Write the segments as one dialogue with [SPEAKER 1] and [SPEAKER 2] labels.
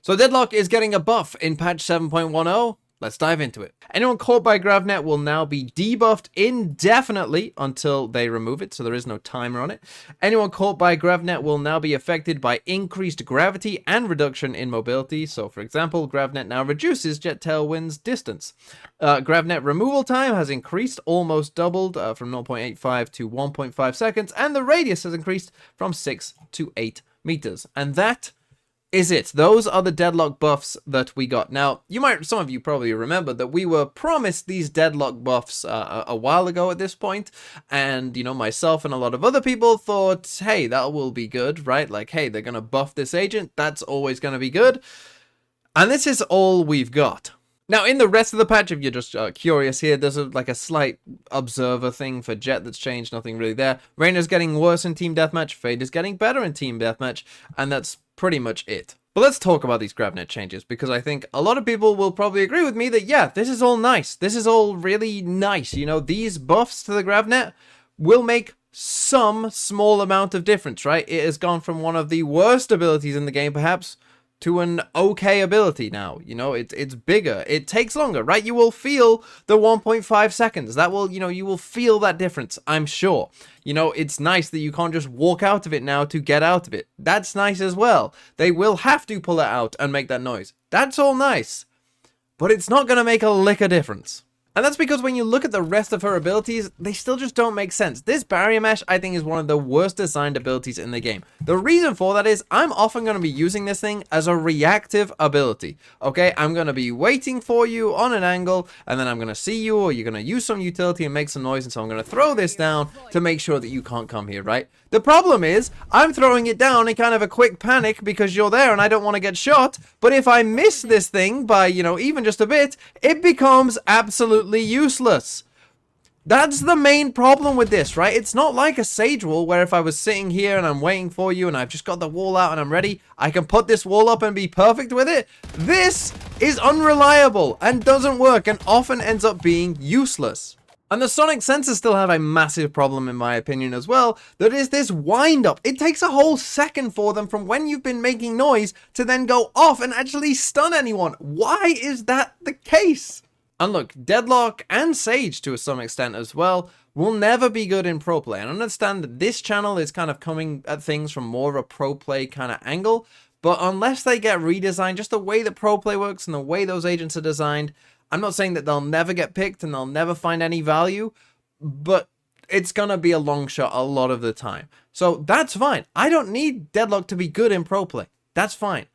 [SPEAKER 1] So Deadlock is getting a buff in patch 7.10. Let's dive into it. Anyone caught by GravNet will now be debuffed indefinitely until they remove it, so there is no timer on it. Anyone caught by GravNet will now be affected by increased gravity and reduction in mobility. So, for example, GravNet now reduces Jet Tailwind's distance. GravNet removal time has increased, almost doubled from 0.85 to 1.5 seconds, and the radius has increased from 6 to 8 meters. And that is it. Those are the Deadlock buffs that we got. Now, some of you probably remember that we were promised these Deadlock buffs a while ago at this point, and, myself and a lot of other people thought, hey, that will be good, right? Like, hey, they're gonna buff this agent, that's always gonna be good, and this is all we've got. Now, in the rest of the patch, if you're just curious here, there's a slight observer thing for Jet that's changed, nothing really there. Reyna's getting worse in Team Deathmatch, Fade is getting better in Team Deathmatch, and that's pretty much it. But let's talk about these GravNet changes, because I think a lot of people will probably agree with me that, yeah, this is all nice. This is all really nice. These buffs to the GravNet will make some small amount of difference, right? It has gone from one of the worst abilities in the game, perhaps, to an okay ability now. It's bigger, it takes longer, right? You will feel the 1.5 seconds. That will, you will feel that difference, I'm sure. It's nice that you can't just walk out of it now to get out of it. That's nice as well. They will have to pull it out and make that noise. That's all nice, but it's not going to make a lick of difference. And that's because when you look at the rest of her abilities, they still just don't make sense. This Barrier Mesh, I think, is one of the worst designed abilities in the game. The reason for that is I'm often going to be using this thing as a reactive ability. Okay, I'm going to be waiting for you on an angle, and then I'm going to see you, or you're going to use some utility and make some noise, and so I'm going to throw this down to make sure that you can't come here, right? The problem is, I'm throwing it down in kind of a quick panic because you're there and I don't want to get shot, but if I miss this thing by, even just a bit, it becomes absolutely useless. That's the main problem with this, right? It's not like a Sage wall where if I was sitting here and I'm waiting for you and I've just got the wall out and I'm ready, I can put this wall up and be perfect with it. This is unreliable and doesn't work and often ends up being useless. And the sonic sensors still have a massive problem, in my opinion, as well. That is this wind-up. It takes a whole second for them from when you've been making noise to then go off and actually stun anyone. Why is that the case? And look, Deadlock and Sage, to some extent as well, will never be good in pro play. And I understand that this channel is kind of coming at things from more of a pro play kind of angle. But unless they get redesigned, just the way that pro play works and the way those agents are designed, I'm not saying that they'll never get picked and they'll never find any value, but it's going to be a long shot a lot of the time. So that's fine. I don't need Deadlock to be good in pro play. That's fine.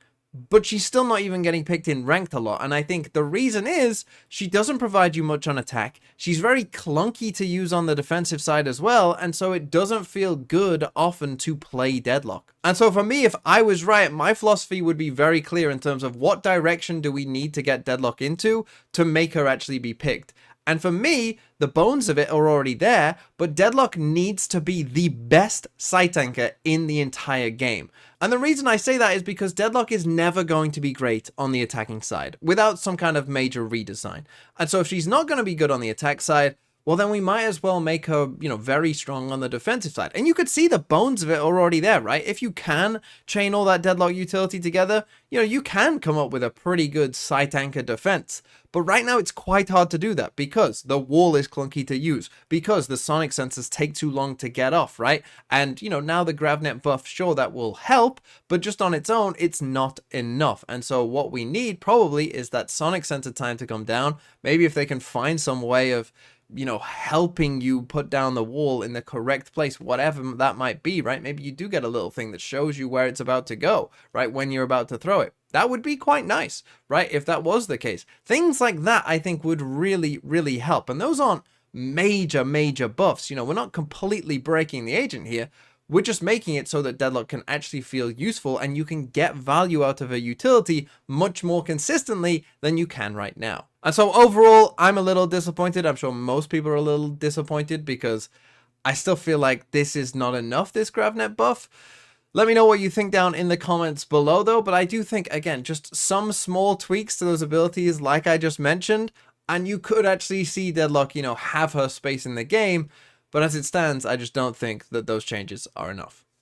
[SPEAKER 1] But she's still not even getting picked in ranked a lot. And I think the reason is she doesn't provide you much on attack. She's very clunky to use on the defensive side as well. And so it doesn't feel good often to play Deadlock. And so for me, if I was right, my philosophy would be very clear in terms of what direction do we need to get Deadlock into to make her actually be picked. And for me, the bones of it are already there, but Deadlock needs to be the best site anchor in the entire game. And the reason I say that is because Deadlock is never going to be great on the attacking side without some kind of major redesign. And so if she's not going to be good on the attack side, well, then we might as well make her, very strong on the defensive side. And you could see the bones of it are already there, right? If you can chain all that Deadlock utility together, you can come up with a pretty good site anchor defense. But right now it's quite hard to do that because the wall is clunky to use, because the sonic sensors take too long to get off, right? And, now the GravNet buff, sure, that will help, but just on its own, it's not enough. And so what we need probably is that sonic sensor time to come down. Maybe if they can find some way of helping you put down the wall in the correct place, whatever that might be, right? Maybe you do get a little thing that shows you where it's about to go, right? When you're about to throw it. That would be quite nice, right? If that was the case. Things like that, I think, would really, really help. And those aren't major buffs. We're not completely breaking the agent here. We're just making it so that Deadlock can actually feel useful and you can get value out of a utility much more consistently than you can right now. And so overall, I'm a little disappointed. I'm sure most people are a little disappointed because I still feel like this is not enough, this GravNet buff. Let me know what you think down in the comments below though, but I do think, again, just some small tweaks to those abilities like I just mentioned, and you could actually see Deadlock, have her space in the game. But as it stands, I just don't think that those changes are enough.